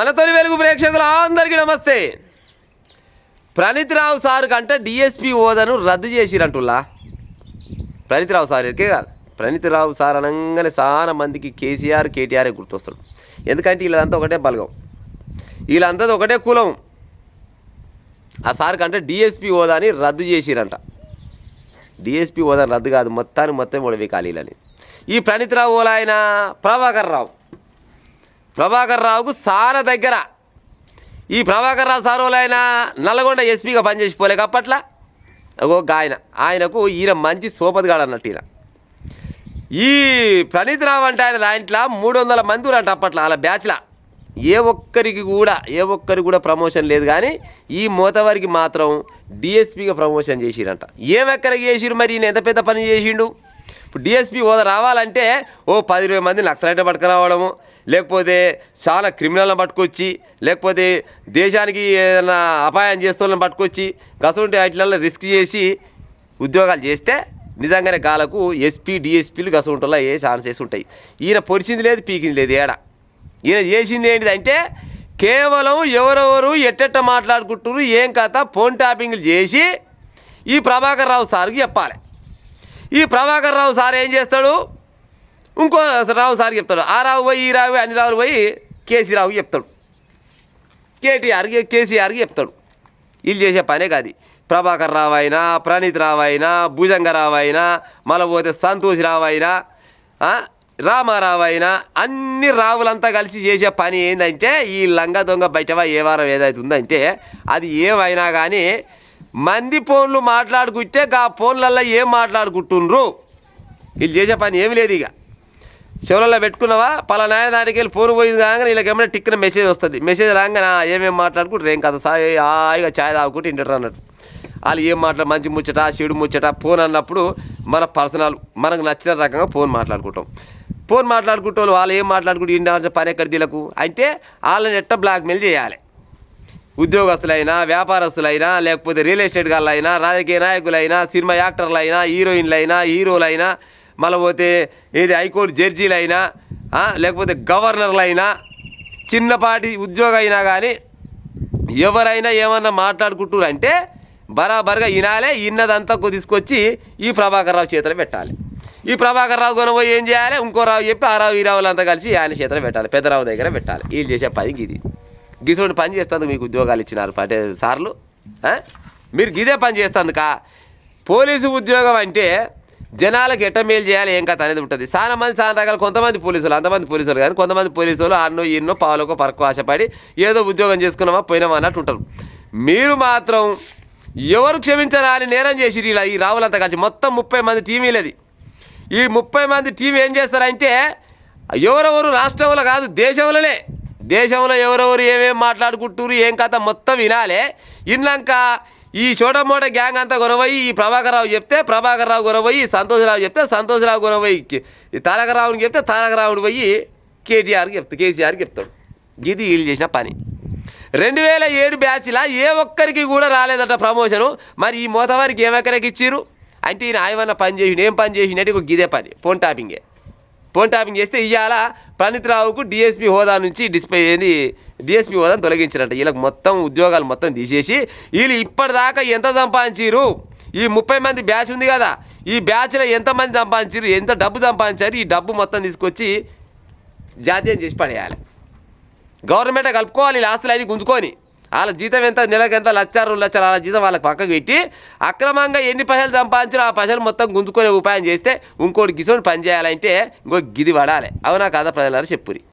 మన తొలి వెలుగు ప్రేక్షకులు అందరికీ నమస్తే. ప్రణీత్ రావు సార్ కంటే డిఎస్పీ హోదాను రద్దు చేసిరంటుల్లా. ప్రణీత్ రావు సార్ ఎక్కే కాదు, ప్రణీత్ రావు సార్ అనగానే చాలా మందికి కేసీఆర్ కేటీఆర్ గుర్తొస్తాడు. ఎందుకంటే వీళ్ళంతా ఒకటే బలగం, వీళ్ళంతా ఒకటే కులం. ఆ సార్ కంటే డిఎస్పీ హోదాని రద్దు చేసిరంట. డిఎస్పీ హోదాని రద్దు కాదు, మొత్తం ఉడవి ఖాళీలని. ఈ ప్రణీత్ రావు ఓలా ఆయన ప్రభాకర్ రావుకు చాలా దగ్గర. ఈ ప్రభాకర్ రావు సార్ ఆయన నల్గొండ ఎస్పీగా పనిచేసిపోలే అప్పట్లా. ఆయనకు ఈయన మంచి సోపతిగాడు అన్నట్టు. ఈ ప్రణీత్ రావు అంటే ఆయన దాంట్లో 300 మంది ఉన్నట్టు అప్పట్లో వాళ్ళ బ్యాచ్లా. ఏ ఒక్కరికి కూడా ప్రమోషన్ లేదు, కానీ ఈ మోతవారికి మాత్రం డిఎస్పీగా ప్రమోషన్ చేసిరంట. ఏమెక్కడికి చేసిరు మరి, ఈయన ఎంత పెద్ద పని చేసిండు. ఇప్పుడు డిఎస్పీ హోదా రావాలంటే 10-20 మంది నక్సలైట్ పట్టుకురావడము, లేకపోతే చాలా క్రిమినల్ని పట్టుకొచ్చి, లేకపోతే దేశానికి ఏదైనా అపాయం చేస్తున్న పట్టుకొచ్చి గసంటే వాటిలలో రిస్క్ చేసి ఉద్యోగాలు చేస్తే నిజంగానే గాలకు ఎస్పీ డిఎస్పీలు గసంటలో ఏ ఛాన్సెస్ ఉంటాయి. ఈయన పొడిచింది లేదు, పీకింది లేదు. ఈయన చేసింది ఏంటిదంటే కేవలం ఎవరెవరు ఎట్టెట్ట మాట్లాడుకుంటున్నారు ఏం కథ ఫోన్ ట్యాపింగ్లు చేసి ఈ ప్రభాకర్ రావు సార్కి చెప్పాలి. ఈ ప్రభాకర్ రావు సార్ ఏం చేస్తాడు, ఇంకో రావు సార్కి చెప్తాడు. ఆ రావు పోయి ఈ రావు అన్ని రావులు పోయి కేసీరావుకి చెప్తాడు, కేసీఆర్కి చెప్తాడు. వీళ్ళు చేసే పనే కాదు. ప్రభాకర్ రావు అయినా, ప్రణీత్ రావు అయినా, భుజంగ రావు అయినా, మళ్ళీ పోతే సంతోష్ రావు అయినా, రామారావు అయినా, అన్ని రావులంతా కలిసి చేసే పని ఏంటంటే ఈ లంగా దొంగ బయటవా ఏ వారం ఏదైతే ఉందంటే అది ఏమైనా కానీ మంది ఫోన్లు మాట్లాడుకుంటే ఆ ఫోన్లల్లో ఏం మాట్లాడుకుంటుండ్రు. వీళ్ళు చేసే పని ఏమి లేదు. ఇక చెవులలో పెట్టుకున్నావా పలానా దానికి వెళ్ళి ఫోన్ పోయింది కాగానే వీళ్ళకి ఏమైనా టిక్కిన మెసేజ్ వస్తుంది. మెసేజ్ రాగానే ఏమేమి మాట్లాడుకుంటారు ఏం కదా హాయిగా ఛాయ్ తాగుకుంటూ ఇంటారు అన్నట్టు. వాళ్ళు ఏం మంచి ముచ్చట చెడు ముచ్చట ఫోన్ అన్నప్పుడు మన పర్సనల్ మనకు నచ్చిన రకంగా ఫోన్ మాట్లాడుకుంటాం. ఫోన్ మాట్లాడుకుంటే వాళ్ళు ఏం మాట్లాడుకుంటూ ఇంటి పని ఎక్కడ దీలకు అంటే వాళ్ళని ఎట్ట బ్లాక్మెయిల్ చేయాలి. ఉద్యోగస్తులైనా, వ్యాపారస్తులైనా, లేకపోతే రియల్ ఎస్టేట్ గాళ్ళైనా, రాజకీయ నాయకులైనా, సినిమా యాక్టర్లైనా, హీరోయిన్లైనా, హీరోలైనా, మళ్ళీ పోతే ఏది హైకోర్టు జడ్జీలైనా, లేకపోతే గవర్నర్లైనా, చిన్నపాటి ఉద్యోగం అయినా కానీ ఎవరైనా ఏమన్నా మాట్లాడుకుంటారు అంటే బరాబర్గా వినాలే. ఇన్నదంతా తీసుకొచ్చి ఈ ప్రభాకర్ రావు చేతులు పెట్టాలి. ఈ ప్రభాకర్ రావు కొనబోయి ఏం చేయాలి, ఇంకో రావు చెప్పి ఆ రావు ఈ రావులంతా కలిసి ఆయన చేతులు పెట్టాలి, పెద్దరావు దగ్గర పెట్టాలి. వీళ్ళు చేసే పని ఇది. గిసోటి పని చేస్తుంది మీకు ఉద్యోగాలు ఇచ్చినారు అంటే సార్లు, మీరు గిదే పని చేస్తుందికా. పోలీసు ఉద్యోగం అంటే జనాలకు ఎట్ట మేలు చేయాలి ఏం కథ అనేది ఉంటుంది. చాలా మంది చాలా రకాల కొంతమంది పోలీసులు, అంతమంది పోలీసులు కానీ కొంతమంది పోలీసులు అన్నో ఇన్నో పావులకో పరకో ఆశపడి ఏదో ఉద్యోగం చేసుకున్నామా పోయినామా అన్నట్టు ఉంటారు. మీరు మాత్రం ఎవరు క్షమించరా అని నేరం చేసిరు ఇలా ఈ రావులంతా కలిసి. మొత్తం 30 మంది టీం వీళ్ళది. ఈ 30 మంది టీం ఏం చేస్తారంటే ఎవరెవరు రాష్ట్రంలో కాదు దేశంలో ఎవరెవరు ఏమేమి మాట్లాడుకుంటున్నారు ఏం కథ మొత్తం వినాలే. విన్నాక ఈ చోటమోట గ్యాంగ్ అంతా కొనబోయి ఈ ప్రభాకర్ రావు చెప్తే ప్రభాకర్ రావు కొనబోయి సంతోషరావు చెప్తే సంతోషరావు కొనబోయి తారకరావుని చెప్తే తారకరావుని పోయి కేసీఆర్కి చెప్తాడు. ఇది వీళ్ళు చేసిన పని. 2007 బ్యాచ్లా ఏ ఒక్కరికి కూడా రాలేదట ప్రమోషను. మరి ఈ మోతవారికి ఏమెక్కడికి ఇచ్చిర్రు అంటే ఈయన ఏమన్నా పని చేసిండు, ఏం పని చేసిండే గిదే పని ఫోన్ ట్యాపింగ్ చేస్తే ఇవాళ ప్రణీత్ రావుకు డిఎస్పీ హోదా నుంచి డిఎస్పీ హోదాను తొలగించారంట. వీళ్ళకి మొత్తం ఉద్యోగాలు మొత్తం తీసేసి వీళ్ళు ఇప్పటిదాకా ఎంత సంపాదించారు, ఈ 30 మంది బ్యాచ్ ఉంది కదా, ఈ బ్యాచ్లో ఎంతమంది సంపాదించారు, ఎంత డబ్బు సంపాదించారు, ఈ డబ్బు మొత్తం తీసుకొచ్చి జాతీయం చేసి పడేయాలి. గవర్నమెంట్ కలుపుకోవాలి ఈ ఆస్తులు గుంజుకొని. వాళ్ళ జీతం ఎంత, నెలకు ఎంత, 1,00,000 2 లక్షలు వాళ్ళ జీతం వాళ్ళకి పక్కకు పెట్టి అక్రమంగా ఎన్ని పైసలు సంపాదించారో ఆ పైసలు మొత్తం గుంజుకునే ఉపాయం చేస్తే ఇంకోటి గిసోటి పని చేయాలంటే ఇంకో గిది పడాలి. అవునా కాదా ప్రజలారా చెప్పురి.